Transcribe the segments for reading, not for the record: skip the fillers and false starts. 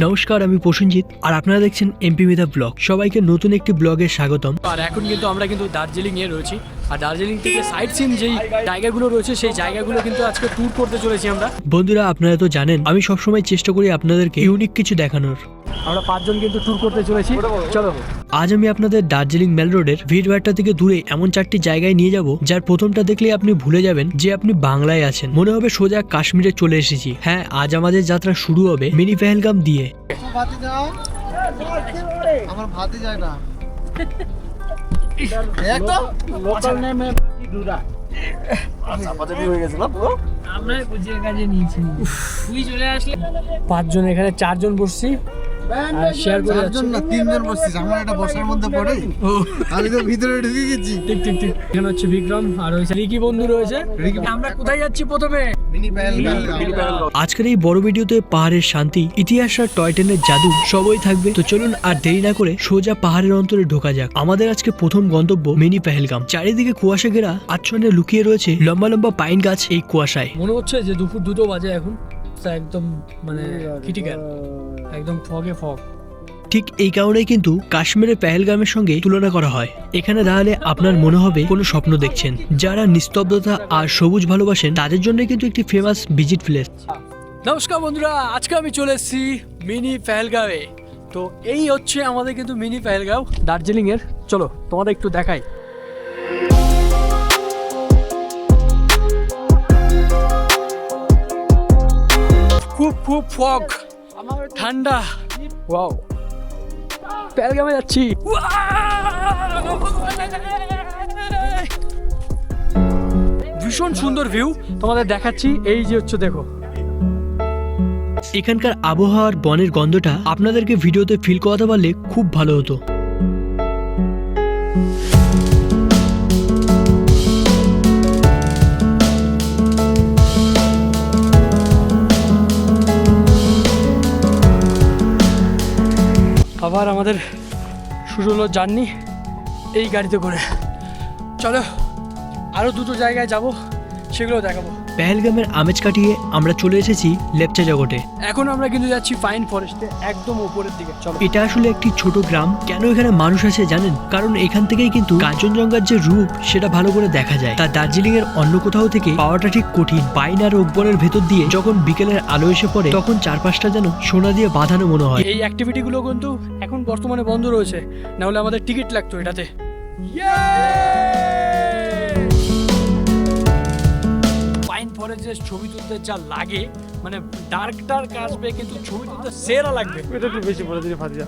নমস্কার, আমি প্রসেনজিৎ আর আপনারা দেখছেন এমপি মেধা ব্লগ। সবাইকে নতুন একটি ব্লগে স্বাগতম। আর এখন কিন্তু আমরা দার্জিলিং এ রয়েছি, আর দার্জিলিং থেকে সাইট সিন যেই জায়গাগুলো রয়েছে সেই জায়গাগুলো কিন্তু আজকে ট্যুর করতে চলেছি আমরা। বন্ধুরা, আপনারা তো জানেন আমি সবসময় চেষ্টা করি আপনাদেরকে ইউনিক কিছু দেখানোর। আমরা 5 জন কিন্তু ট্যুর করতে চলেছি। চলো, আজ আমি আপনাদের দার্জিলিং মেল রোডের ভিড়ভাট্টা থেকে দূরে এমন 4টি জায়গায় নিয়ে যাব যার প্রথমটা দেখলে আপনি ভুলে যাবেন যে আপনি বাংলায় আছেন, মনে হবে সোজা কাশ্মীরে চলে এসেছি। হ্যাঁ, আজ আমাদের যাত্রা শুরু হবে মিনি পেহেলগাম দিয়ে। আমার ভাতে যায় না। পাঁচজন এখানে 4 জন বসছি, শেয়ার করে যাচ্ছি। না 3 জন বসছিস, আমার একটা বসার মধ্যে পড়ে। আমি তো ভিতরে ঢুকে গেছি। ঠিক এখানে হচ্ছে বিক্রম আর ওই রিকি বন্ধু রয়েছে। আমরা কোথায় যাচ্ছি প্রথমে? মিনি পেহেলগাম। আজকের এই বড় ভিডিওতে পাহাড়ের শান্তি, ইতিহাস আর টয় ট্রেনের জাদু সবই থাকবে। তো চলুন আর দেরি না করে সোজা পাহাড়ের অন্তরে ঢোকা যাক। আমাদের আজকে প্রথম গন্তব্য মিনি পেহেলগাম। চারিদিকে কুয়াশা ঘেরা, আচ্ছন্নে লুকিয়ে রয়েছে লম্বা লম্বা পাইন গাছ। এই কুয়াশায় মনে হচ্ছে যে দুপুর 2টো বাজে এখন, একদম মানে ক্রিটিক্যাল, একদম ফগে ফগ। ঠিক এই কারণেই কিন্তু কাশ্মীরের পেহেলগামের সঙ্গে তুলনা করা হয়। এখানে দাঁড়ালে আপনার মনে হবে কোনো স্বপ্ন দেখছেন। যারা নিস্তব্ধতা আর সবুজ ভালোবাসেন তাদের জন্য কিন্তু একটি ফেমাস ভিজিট প্লেস। নমস্কার বন্ধুরা, আজকে আমি চলে এসেছি মিনি পেহেলগাঁওয়ে। তো এই হচ্ছে আমাদের কিন্তু মিনি পেহেলগাঁও দার্জিলিং এর। চলো তোমাদের একটু দেখাই। খুব খুব ফগ, ঠান্ডা। ওয়াও, পেহেলগামে যাচ্ছি। ভীষণ সুন্দর ভিউ তোমাদের দেখাচ্ছি। এই যে হচ্ছে দেখো, এখানকার আবহাওয়ার বনের গন্ধটা আপনাদেরকে ভিডিওতে ফিল করাতে পারলে খুব ভালো হতো। আবার আমাদের শুরু হলো জার্নি এই গাড়িতে করে। চলো আরো 2টো জায়গায় যাব, সেগুলো দেখাবো। পেহেলগামের আমেজ কাটিয়ে আমরা চলে এসেছি লেপচা জগতে। এখন আমরা কিন্তু যাচ্ছি পাইন ফরেস্টে, একদম উপরের দিকে। চলো, এটা আসলে একটি ছোট গ্রাম। কেন এখানে মানুষ আছে জানেন? কারণ এখান থেকেই কিন্তু কাঞ্চনজঙ্ঘার যে রূপ সেটা ভালো করে দেখা যায়। তা দার্জিলিং এর অন্য কোথাও থেকে পাওয়াটা ঠিক কঠিন। পাইন আর ওকবনের ভেতর দিয়ে যখন বিকেলের আলো এসে পড়ে তখন চারপাশটা যেন সোনা দিয়ে বাঁধানো মনে হয়। এই অ্যাক্টিভিটি গুলো কিন্তু এখন বর্তমানে বন্ধ রয়েছে, না হলে আমাদের টিকিট লাগতো এটাতে। পাইন ফরেস্টে ছবি তুলতে যা লাগে, মানে ডার্ক আসবে কিন্তু ছবি তুলতে সেরা লাগবে। এটা একটু বেশি বলে দিলে ফাটিয়া।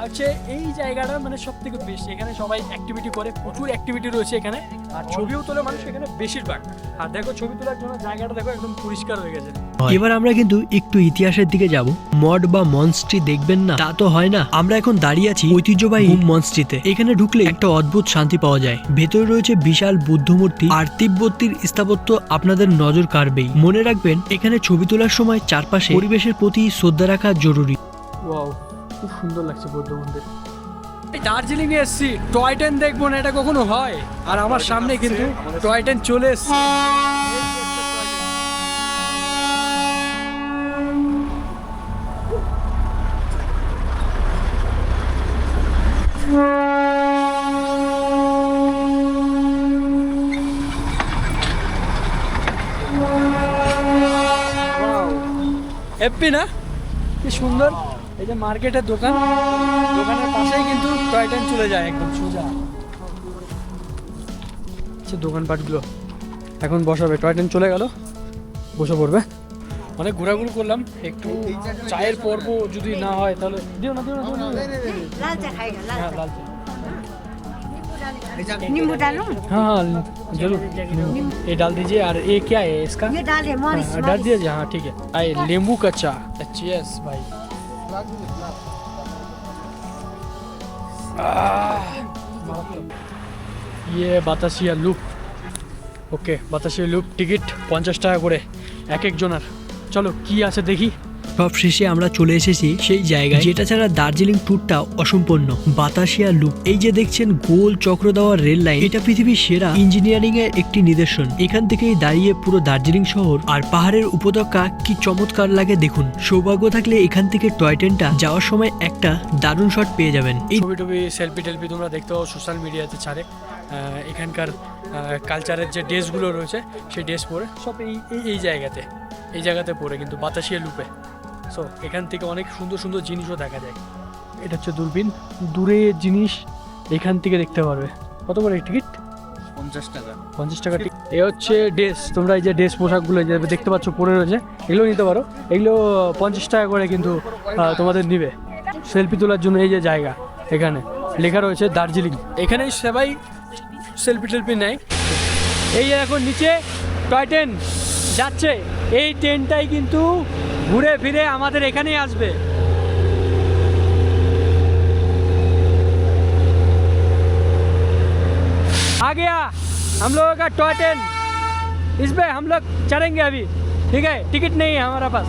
আচ্ছা, এই জায়গাটা মানে সব থেকে বেশি, এখানে সবাই অ্যাক্টিভিটি করে, প্রচুর অ্যাক্টিভিটি রয়েছে এখানে, আর ছবিও তোলে মানুষ এখানে বেশিরভাগ। আর দেখো ছবি তোলার জন্য জায়গাটা দেখো একদম পরিষ্কার হয়ে গেছে। এবার আমরা কিন্তু একটু ইতিহাসের দিকে যাব। মড বা মনস্ট্রি দেখবেন না তা তো হয় না। আমরা এখন দাঁড়িয়ে আছি ঐতিহ্যবাহী মনস্ট্রিতে। এখানে ঢুকলে একটা অদ্ভুত শান্তি পাওয়া যায়। ভেতরে রয়েছে বিশাল বুদ্ধ মূর্তি আর তিব্বতীর স্থাপত্য আপনাদের নজর কাড়বেই। মনে রাখবেন এখানে ছবি তোলার সময় চারপাশে পরিবেশের প্রতি শ্রদ্ধা রাখা জরুরি। ওয়াও, খুব সুন্দর লাগছে বৌদ্ধ মন্দির। দার্জিলিং এ এসছি, টয় ট্রেন দেখবো না এটা কখনো হয়? আর আমার সামনে কিন্তু টয় ট্রেন চলে এসছে। হ্যাপি না? কি সুন্দর। এই যে মার্কেটের দোকান, দোকানের পাশেই কিন্তু টয় ট্রেন চলে যায় একদম সোজা। দোকানপাটগুলো এখন বসাবে, টয় ট্রেন চলে গেল, বসে পড়বে। অনেক ঘোরাঘুরি করলাম, একটু চায়ের পর্ব যদি না হয় তাহলে দিও না। लाल चा खाएगा, लाल হ্যাঁ, चा। লাল চা। नींबू डालूं? हाँ जरूर, ये डाल दीजिए। और ये क्या है इसका? ये डाले मॉरिस, डाल दीजिए। हाँ ठीक है। आए नींबू का चा। यस भाई। ये বাতাসিয়া লুপ। ওকে, বাতাসিয়া লুপ টিকিট 50 টাকা করে এক এক জনের। চলো কি আছে দেখি। সব শেষে আমরা চলে এসেছি সেই জায়গায় যেটা ছাড়া দার্জিলিং ট্যুরটা অসম্পূর্ণ, বাতাসিয়া লুপ। এই যে দেখছেন গোল চক্র দেওয়া রেল লাইন, এটা পৃথিবীর সেরা ইঞ্জিনিয়ারিং এর একটি নিদর্শন। এখান থেকেই দাঁড়িয়ে পুরো দার্জিলিং শহর আর পাহাড়ের উপত্যকা কি চমৎকার লাগে দেখুন। সৌভাগ্য থাকলে এখান থেকে টয় ট্রেনটা যাওয়ার সময় একটা দারুণ শট পেয়ে যাবেন। এই ছবি টবি সেলফি টেলফি তোমরা দেখতে পাও সোশ্যাল মিডিয়াতে ছাড়ে। এখানকার কালচারের যে ড্রেসগুলো রয়েছে সেই ড্রেস পরে সব এই জায়গাতে পরে কিন্তু বাতাসিয়া লুপে। সো এখান থেকে অনেক সুন্দর সুন্দর জিনিসও দেখা যায়। এটা হচ্ছে দূরবীন, দূরে জিনিস এখান থেকে দেখতে পারবে। কত করে টিকিট? 50 টাকা টিকিট। এ হচ্ছে ড্রেস, তোমরা এই যে ড্রেস পোশাকগুলো যে দেখতে পাচ্ছ পরে রয়েছে, এগুলো নিতে পারো। এগুলো 50 টাকা করে কিন্তু তোমাদের নিবে সেলফি তোলার জন্য। এই যে জায়গা, এখানে লেখা রয়েছে দার্জিলিং, এখানে সবাই সেলফি টেলফি নেয়। এই যে এখন নিচে টয় ট্রেন যাচ্ছে, এই ট্রেনটাই কিন্তু ঘুরে ফিরে আমাদের এখানেই আসবে। आ गया हम लोगों का टॉय ट्रेन, इसमें हम लोग चढ़ेंगे अभी, ठीक है? टिकट नहीं है हमारा पास।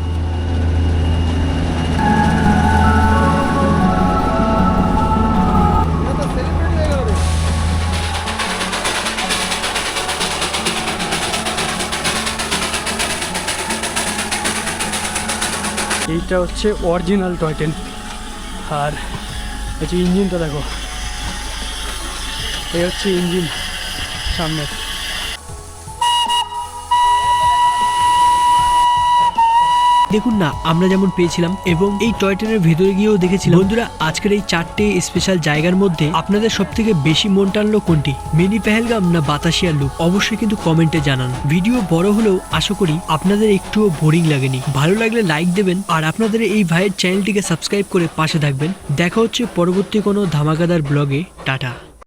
এইটা হচ্ছে অরিজিনাল টয় ট্রেন, আর এই যে ইঞ্জিনটা দেখো, এই হচ্ছে ইঞ্জিন সামনে। দেখুন না আমরা যেমন পেয়েছিলাম, এবং এই টয় ট্রেনের ভেতরে গিয়েও দেখেছিলাম। বন্ধুরা, আজকের এই 4টে স্পেশাল জায়গার মধ্যে আপনাদের সব থেকে বেশি মন টানলো কোনটি, মিনি পেহেলগাম না বাতাসিয়া লুপ? অবশ্যই কিন্তু কমেন্টে জানান। ভিডিও বড় হলেও আশা করি আপনাদের একটুও বোরিং লাগেনি। ভালো লাগলে লাইক দেবেন, আর আপনাদের এই ভাইয়ের চ্যানেলটিকে সাবস্ক্রাইব করে পাশে থাকবেন। দেখা হচ্ছে পরবর্তী কোনো ধামাকাদার ব্লগে। টাটা।